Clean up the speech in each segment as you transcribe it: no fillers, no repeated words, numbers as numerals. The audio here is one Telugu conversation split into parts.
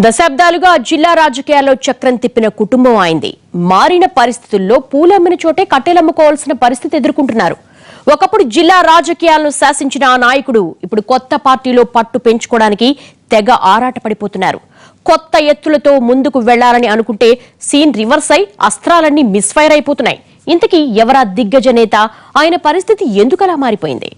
దశాబ్దాలుగా జిల్లా రాజకీయాల్లో చక్రం తిప్పిన కుటుంబం అయింది. మారిన పరిస్థితుల్లో పూలమ్మిన చోటే కట్టెలమ్ముకోవాల్సిన పరిస్థితి ఎదుర్కొంటున్నారు. ఒకప్పుడు జిల్లా రాజకీయాలను శాసించిన ఆ నాయకుడు ఇప్పుడు కొత్త పార్టీలో పట్టు పెంచుకోవడానికి తెగ ఆరాటపడిపోతున్నారు. కొత్త ఎత్తులతో ముందుకు వెళ్లాలని అనుకుంటే సీన్ రివర్స్ అయి అస్త్రాలన్నీ మిస్ఫైర్ అయిపోతున్నాయి. ఇంతకీ ఎవరా దిగ్గజ నేత? ఆయన పరిస్థితి ఎందుకలా మారిపోయింది?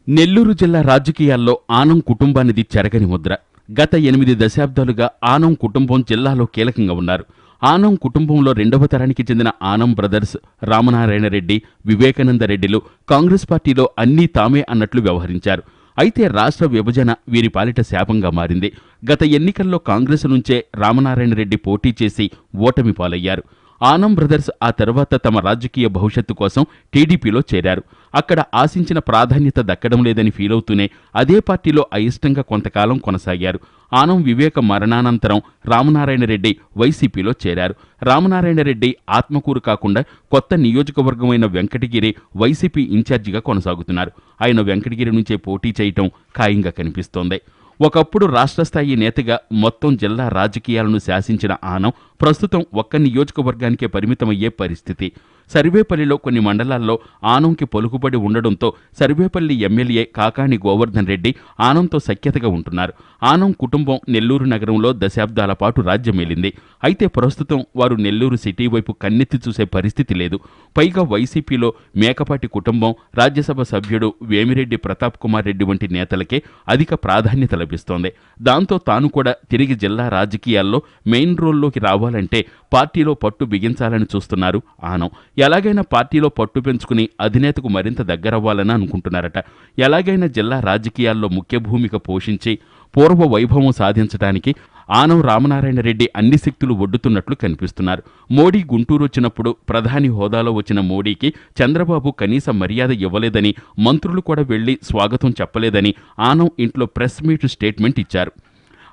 నెల్లూరు జిల్లా రాజకీయాల్లో ఆనం కుటుంబానిది చెరగని ముద్ర. గత 8 దశాబ్దాలుగా ఆనం కుటుంబం జిల్లాలో కీలకంగా ఉన్నారు. ఆనం కుటుంబంలో రెండవ తరానికి చెందిన ఆనం బ్రదర్స్, రామనారాయణ రెడ్డి, వివేకానంద రెడ్డిలు కాంగ్రెస్ పార్టీలో అన్నీ తామే అన్నట్లు వ్యవహరించారు. అయితే రాష్ట్ర విభజన వీరి పాలిట శాపంగా మారింది. గత ఎన్నికల్లో కాంగ్రెస్ నుంచే రామనారాయణ రెడ్డి పోటీ చేసి ఓటమి పాలయ్యారు. ఆనం బ్రదర్స్ ఆ తర్వాత తమ రాజకీయ భవిష్యత్తు కోసం టీడీపీలో చేరారు. అక్కడ ఆశించిన ప్రాధాన్యత దక్కడం లేదని ఫీలవుతూనే అదే పార్టీలో అయిష్టంగా కొంతకాలం కొనసాగారు. ఆనం వివేక మరణానంతరం రామనారాయణ రెడ్డి వైసీపీలో చేరారు. రామనారాయణ రెడ్డి ఆత్మకూరు కాకుండా కొత్త నియోజకవర్గమైన వెంకటగిరి వైసీపీ ఇన్ఛార్జిగా కొనసాగుతున్నారు. ఆయన వెంకటగిరి నుంచే పోటీ చేయటం ఖాయంగా కనిపిస్తోంది. ఒకప్పుడు రాష్ట్రస్థాయి నేతగా మొత్తం జిల్లా రాజకీయాలను శాసించిన ఆనం ప్రస్తుతం ఒక్క నియోజకవర్గానికే పరిమితమయ్యే పరిస్థితి. సర్వేపల్లిలో కొన్ని మండలాల్లో ఆనంకి పలుకుబడి ఉండడంతో సర్వేపల్లి ఎమ్మెల్యే కాకాణి గోవర్ధన్ రెడ్డి ఆనంతో సఖ్యతగా ఉంటున్నారు. ఆనం కుటుంబం నెల్లూరు నగరంలో దశాబ్దాల పాటు రాజ్యమేలింది. అయితే ప్రస్తుతం వారు నెల్లూరు సిటీ వైపు కన్నెత్తి చూసే పరిస్థితి లేదు. పైగా వైసీపీలో మేకపాటి కుటుంబం, రాజ్యసభ సభ్యుడు వేమిరెడ్డి ప్రతాప్ కుమార్ రెడ్డి వంటి నేతలకే అధిక ప్రాధాన్యత లభిస్తోంది. దాంతో తాను కూడా తిరిగి జిల్లా రాజకీయాల్లో మెయిన్ రోల్లోకి రావాలంటే పార్టీలో పట్టు బిగించాలని చూస్తున్నారు ఆనం. ఎలాగైనా పార్టీలో పట్టు పెంచుకుని అధినేతకు మరింత దగ్గరవ్వాలని అనుకుంటున్నారట. ఎలాగైనా జిల్లా రాజకీయాల్లో ముఖ్య భూమిక పోషించి పూర్వ వైభవం సాధించడానికి ఆనం రామనారాయణ రెడ్డి అన్ని శక్తులు ఒడ్డుతున్నట్లు కనిపిస్తున్నారు. మోడీ గుంటూరు వచ్చినప్పుడు ప్రధాని హోదాలో వచ్చిన మోడీకి చంద్రబాబు కనీస మర్యాద ఇవ్వలేదని, మంత్రులు కూడా వెళ్లి స్వాగతం చెప్పలేదని ఆనం ఇంట్లో ప్రెస్ మీట్ స్టేట్మెంట్ ఇచ్చారు.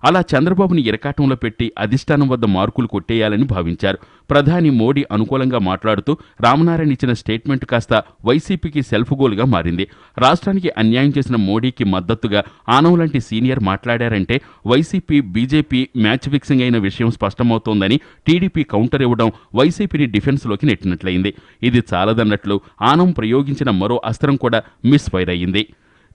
అలా చంద్రబాబుని ఇరకాటంలో పెట్టి అధిష్టానం వద్ద మార్కులు కొట్టేయాలని భావించారు. ప్రధాని మోడీ అనుకూలంగా మాట్లాడుతూ రామనారాయణ ఇచ్చిన స్టేట్మెంట్ కాస్త వైసీపీకి సెల్ఫ్ గోల్గా మారింది. రాష్ట్రానికి అన్యాయం చేసిన మోడీకి మద్దతుగా ఆనం లాంటి సీనియర్ మాట్లాడారంటే వైసీపీ బీజేపీ మ్యాచ్ ఫిక్సింగ్ అయిన విషయం స్పష్టమవుతోందని టీడీపీ కౌంటర్ ఇవ్వడం వైసీపీని డిఫెన్స్లోకి నెట్టినట్లయింది. ఇది చాలదన్నట్లు ఆనం ప్రయోగించిన మరో అస్త్రం కూడా మిస్ఫైర్ అయ్యింది.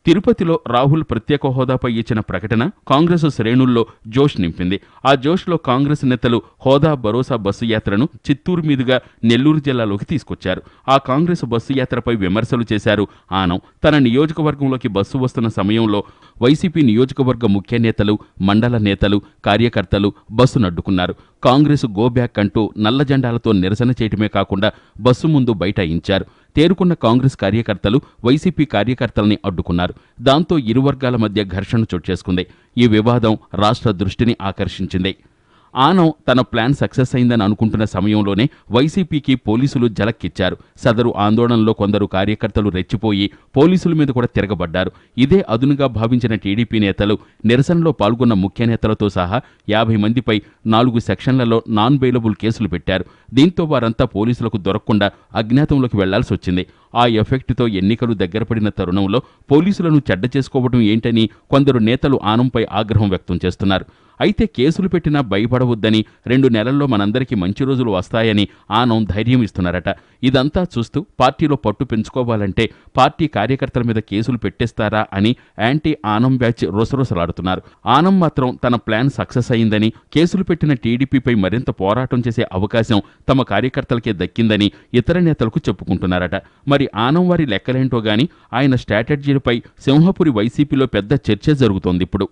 తిరుపతిలో రాహుల్ ప్రత్యేక హోదాపై ఇచ్చిన ప్రకటన కాంగ్రెసు శ్రేణుల్లో జోష్ నింపింది. ఆ జోష్లో కాంగ్రెస్ నేతలు హోదా భరోసా బస్సు యాత్రను చిత్తూరు మీదుగా నెల్లూరు జిల్లాలోకి తీసుకొచ్చారు. ఆ కాంగ్రెసు బస్సు యాత్రపై విమర్శలు చేశారు ఆనం. తన నియోజకవర్గంలోకి బస్సు వస్తున్న సమయంలో వైసీపీ నియోజకవర్గ ముఖ్య నేతలు, మండల నేతలు, కార్యకర్తలు బస్సును అడ్డుకున్నారు. కాంగ్రెసు గోబ్యాక్ అంటూ నల్ల జెండాలతో నిరసన చేయటమే కాకుండా బస్సు ముందు బైఠాయించారు. తేరుకున్న కాంగ్రెస్ కార్యకర్తలు వైసీపీ కార్యకర్తల్ని అడ్డుకున్నారు. దాంతో ఇరు వర్గాల మధ్య ఘర్షణ చోటు చేసుకుంది. ఈ వివాదం రాష్ట్ర దృష్టిని ఆకర్షించింది. ఆనం తన ప్లాన్ సక్సెస్ అయిందని అనుకుంటున్న సమయంలోనే వైసీపీకి పోలీసులు జలక్కిచ్చారు. సదరు ఆందోళనలో కొందరు కార్యకర్తలు రెచ్చిపోయి పోలీసుల మీద కూడా తిరగబడ్డారు. ఇదే అదునుగా భావించిన టీడీపీ నేతలు నిరసనలో పాల్గొన్న ముఖ్య నేతలతో సహా 50 మందిపై 4 సెక్షన్లలో నాన్ బెయిలబుల్ కేసులు పెట్టారు. దీంతో వారంతా పోలీసులకు దొరకకుండా అజ్ఞాతంలోకి వెళ్లాల్సి వచ్చింది. ఆ ఎఫెక్టుతో ఎన్నికలు దగ్గరపడిన తరుణంలో పోలీసులను చెడ్డ చేసుకోవడం ఏంటని కొందరు నేతలు ఆనంపై ఆగ్రహం వ్యక్తం చేస్తున్నారు. అయితే కేసులు పెట్టినా భయపడవద్దని, 2 నెలల్లో మనందరికీ మంచి రోజులు వస్తాయని ఆనం ధైర్యం ఇస్తున్నారట. ఇదంతా చూస్తూ పార్టీలో పట్టు పెంచుకోవాలంటే పార్టీ కార్యకర్తల మీద కేసులు పెట్టేస్తారా అని యాంటీ ఆనం బ్యాచ్ రొసరొసలాడుతున్నారు. ఆనం మాత్రం తన ప్లాన్ సక్సెస్ అయిందని, కేసులు పెట్టిన టీడీపీపై మరింత పోరాటం చేసే అవకాశం తమ కార్యకర్తలకే దక్కిందని ఇతర నేతలకు చెప్పుకుంటున్నారట. మరి ఆనం వారి లెక్కలేంటో గాని ఆయన స్ట్రాటజీలపై సింహపురి వైసీపీలో పెద్ద చర్చ జరుగుతోంది ఇప్పుడు.